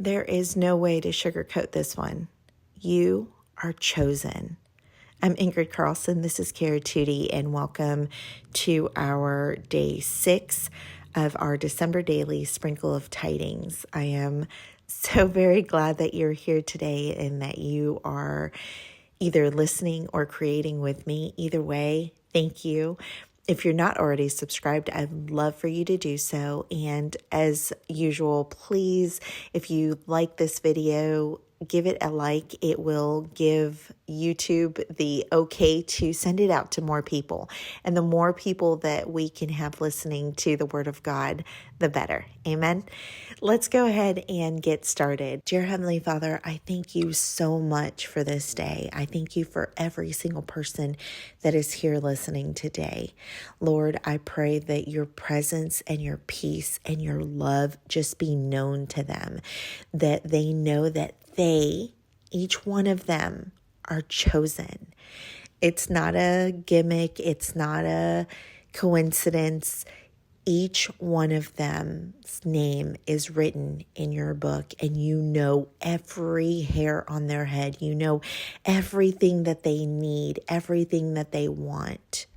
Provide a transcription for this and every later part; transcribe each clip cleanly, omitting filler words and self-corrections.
There is no way to sugarcoat this one. You are chosen. I'm Ingrid Carlsen. This is Cara Tootie, and welcome to our day 6 of our December daily sprinkle of tidings. I am so very glad that you're here today and that you are either listening or creating with me. Either way, thank you. If you're not already subscribed, I'd love for you to do so. And as usual, please, if you like this video, give it a like. It will give YouTube the okay to send it out to more people. And the more people that we can have listening to the Word of God, the better. Amen. Let's go ahead and get started. Dear Heavenly Father, I thank you so much for this day. I thank you for every single person that is here listening today. Lord, I pray that your presence and your peace and your love just be known to them, that they know that each one of them, are chosen. It's not a gimmick. It's not a coincidence. Each one of them's name is written in your book, and you know every hair on their head. You know everything that they need, everything that they want.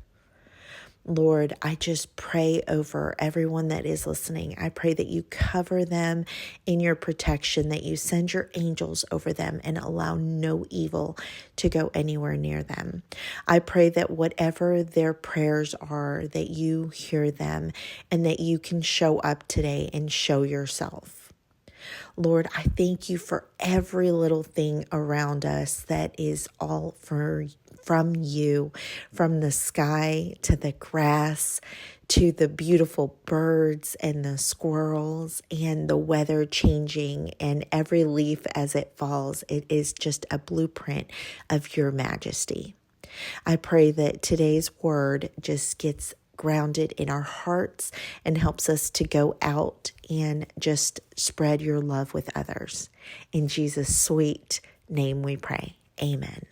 Lord, I just pray over everyone that is listening. I pray that you cover them in your protection, that you send your angels over them and allow no evil to go anywhere near them. I pray that whatever their prayers are, that you hear them and that you can show up today and show yourself. Lord, I thank you for every little thing around us that is all from you, from the sky to the grass, to the beautiful birds and the squirrels and the weather changing and every leaf as it falls. It is just a blueprint of your majesty. I pray that today's word just gets grounded in our hearts and helps us to go out and just spread your love with others. In Jesus' sweet name we pray. Amen.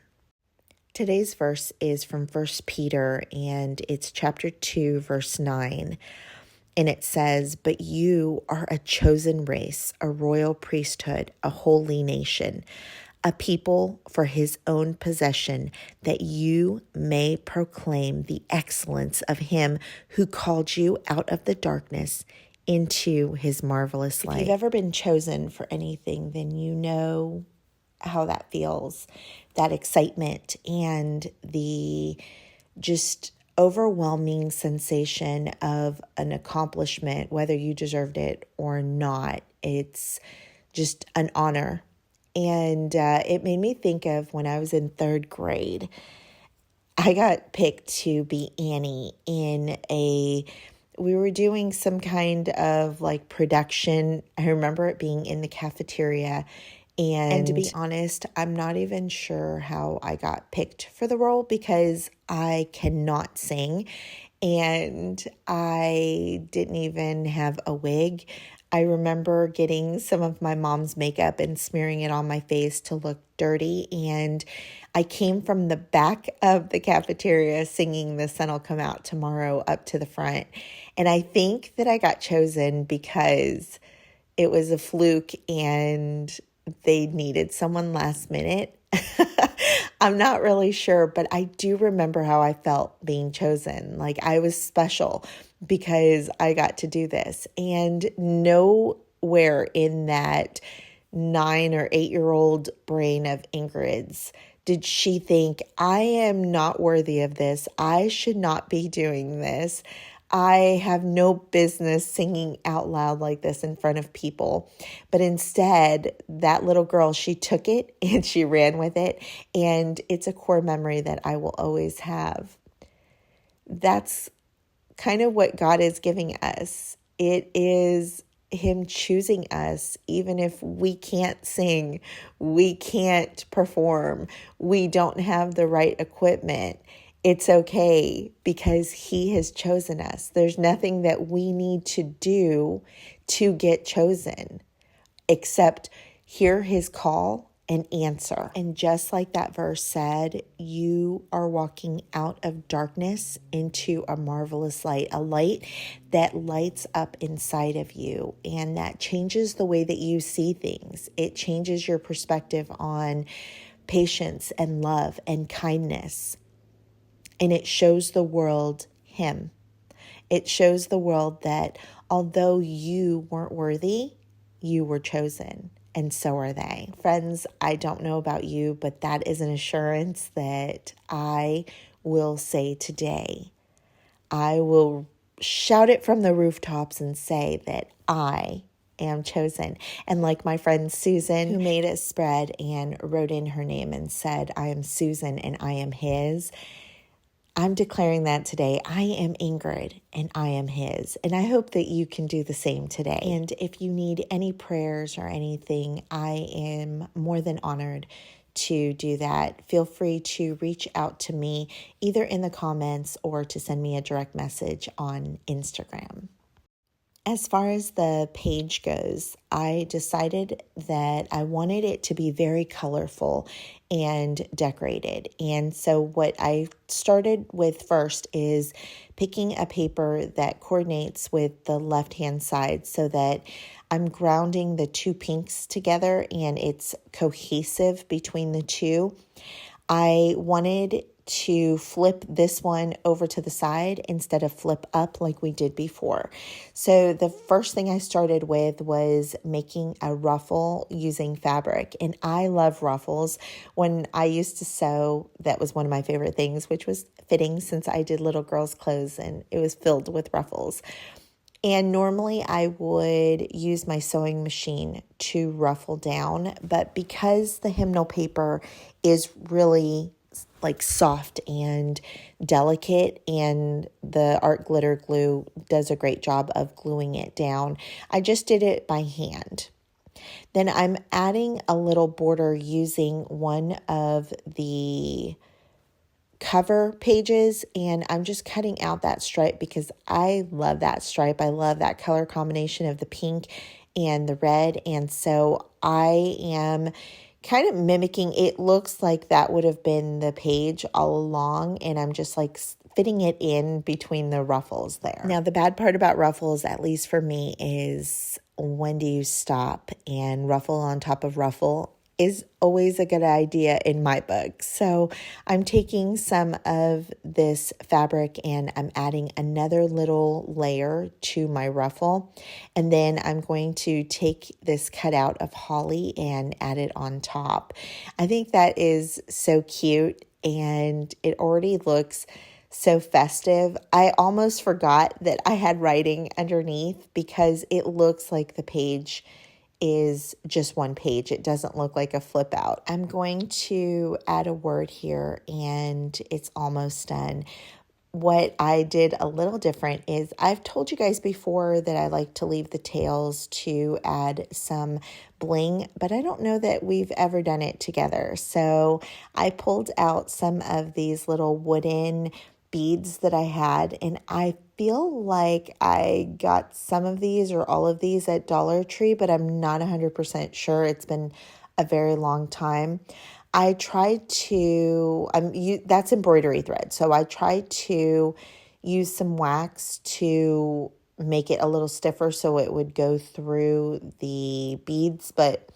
Today's verse is from 1 Peter, and it's chapter 2, verse 9. And it says, "But you are a chosen race, a royal priesthood, a holy nation, a people for his own possession, that you may proclaim the excellence of him who called you out of the darkness into his marvelous light." If you've ever been chosen for anything, then you know how that feels, that excitement and the just overwhelming sensation of an accomplishment, whether you deserved it or not. It's just an honor. And it made me think of when I was in 3rd grade. I got picked to be Annie we were doing some kind of like production. I remember it being in the cafeteria. And to be honest, I'm not even sure how I got picked for the role because I cannot sing and I didn't even have a wig. I remember getting some of my mom's makeup and smearing it on my face to look dirty. And I came from the back of the cafeteria singing "The Sun Will Come Out Tomorrow" up to the front. And I think that I got chosen because it was a fluke and they needed someone last minute. I'm not really sure, but I do remember how I felt being chosen. Like I was special because I got to do this. And nowhere in that 9 or 8-year-old brain of Ingrid's did she think, I am not worthy of this. I should not be doing this. I have no business singing out loud like this in front of people. But instead, that little girl, she took it and she ran with it. And it's a core memory that I will always have. That's kind of what God is giving us. It is him choosing us, even if we can't sing, we can't perform, we don't have the right equipment. It's okay because he has chosen us. There's nothing that we need to do to get chosen except hear his call an answer. And just like that verse said, you are walking out of darkness into a marvelous light, a light that lights up inside of you, and that changes the way that you see things. It changes your perspective on patience and love and kindness. And it shows the world Him. It shows the world that although you weren't worthy, you were chosen, and so are they. Friends, I don't know about you, but that is an assurance that I will say today. I will shout it from the rooftops and say that I am chosen. And like my friend Susan, who made a spread and wrote in her name and said, I am Susan and I am His. I'm declaring that today. I am Ingrid and I am His. And I hope that you can do the same today. And if you need any prayers or anything, I am more than honored to do that. Feel free to reach out to me either in the comments or to send me a direct message on Instagram. As far as the page goes, I decided that I wanted it to be very colorful and decorated. And so what I started with first is picking a paper that coordinates with the left-hand side so that I'm grounding the two pinks together and it's cohesive between the two. I wanted to flip this one over to the side instead of flip up like we did before. So the first thing I started with was making a ruffle using fabric. And I love ruffles. When I used to sew, that was one of my favorite things, which was fitting since I did little girls' clothes and it was filled with ruffles. And normally I would use my sewing machine to ruffle down, but because the hymnal paper is really like soft and delicate and the art glitter glue does a great job of gluing it down, I just did it by hand. Then I'm adding a little border using one of the cover pages, and I'm just cutting out that stripe because I love that stripe. I love that color combination of the pink and the red, and so I am kind of mimicking. It looks like that would have been the page all along, and I'm just like fitting it in between the ruffles there. Now, the bad part about ruffles, at least for me, is when do you stop? And ruffle on top of ruffle is always a good idea in my book. So I'm taking some of this fabric and I'm adding another little layer to my ruffle. And then I'm going to take this cutout of holly and add it on top. I think that is so cute and it already looks so festive. I almost forgot that I had writing underneath because it looks like the page is just one page. It doesn't look like a flip out. I'm going to add a word here and it's almost done. What I did a little different is I've told you guys before that I like to leave the tails to add some bling, but I don't know that we've ever done it together. So I pulled out some of these little wooden beads that I had, and I feel like I got some of these or all of these at Dollar Tree, but I'm not 100% sure. It's been a very long time. I tried to, that's embroidery thread. So I tried to use some wax to make it a little stiffer so it would go through the beads, but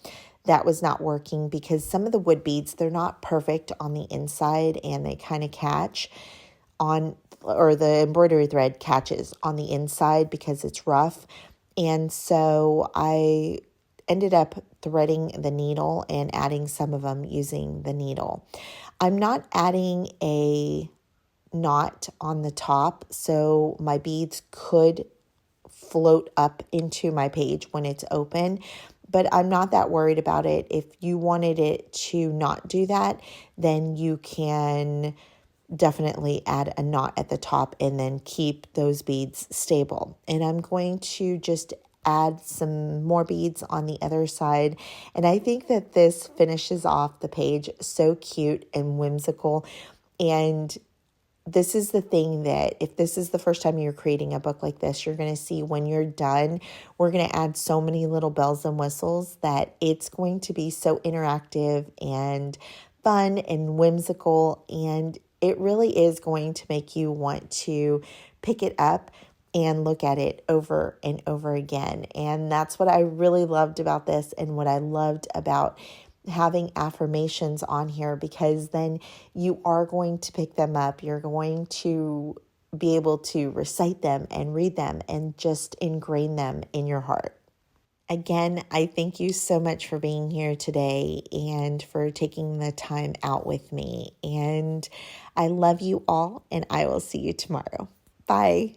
that was not working because some of the wood beads, they're not perfect on the inside and they kind of catch on, or the embroidery thread catches on the inside because it's rough. And so I ended up threading the needle and adding some of them using the needle. I'm not adding a knot on the top, so my beads could float up into my page when it's open, but I'm not that worried about it. If you wanted it to not do that, then you can definitely add a knot at the top and then keep those beads stable. And I'm going to just add some more beads on the other side. And I think that this finishes off the page so cute and whimsical. And this is the thing that if this is the first time you're creating a book like this, you're going to see when you're done, we're going to add so many little bells and whistles that it's going to be so interactive and fun and whimsical. And it really is going to make you want to pick it up and look at it over and over again. And that's what I really loved about this and what I loved about having affirmations on here, because then you are going to pick them up. You're going to be able to recite them and read them and just ingrain them in your heart. Again, I thank you so much for being here today and for taking the time out with me. And I love you all, and I will see you tomorrow. Bye.